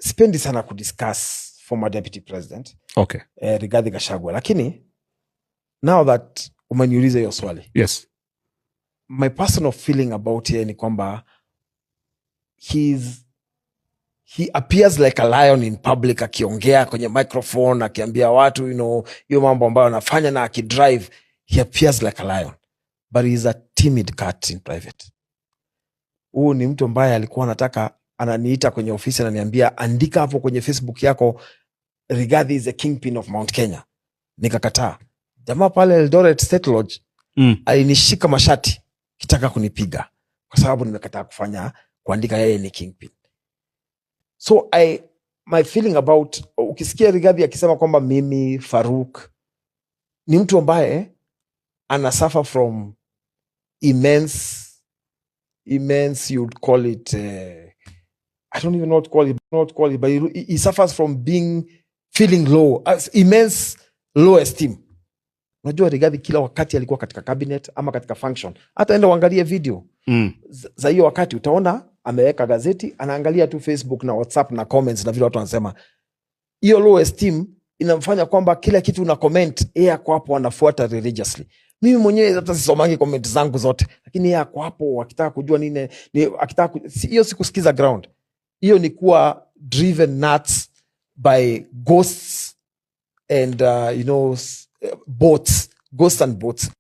sipendi sana kudiscuss former deputy president Okay. Rigathi Gachagua, lakini now that umeniuliza hiyo swali, yes, my personal feeling about yeye ni kwamba he appears like a lion in public, akiongea kwenye microphone, akiambia watu hiyo mambo ambayo anafanya na akidrive, he appears like a lion, but he is a timid cat in private. Huu ni mtu ambaye alikuwa ananiita kwenye ofisi, ananiambia andika hapo kwenye Facebook yako Rigathi is a kingpin of Mount Kenya. Nikakataa. Jamaa pale Eldoret State Lodge alinishika mashati kitaka kunipiga kwa sababu nimekataa kuandika yeye ni kingpin. So my feeling about, ukisikia Rigathi akisema kwamba mimi Farouk ni mtu ambaye ana suffer from immense you'd call it I don't even know what to call it, but he suffers from feeling low, immense low esteem. Unajua Rigathi kila wakati alikuwa katika cabinet ama katika function, hata enda uangalie video za hiyo wakati, utaona ameweka gazeti, anaangalia tu Facebook na WhatsApp na comments na vile watu wanasema. Hiyo low esteem inamfanya kwamba kila kitu una comment, yeye ako hapo anafuata religiously. Mimi mwenyewe hata sisomangi comment zangu zote, lakini yeye ako hapo akitaka kujua nini, hiyo sikusikiza ground. Hiyo ni kuwa driven nuts by ghosts and boats, ghosts and boats.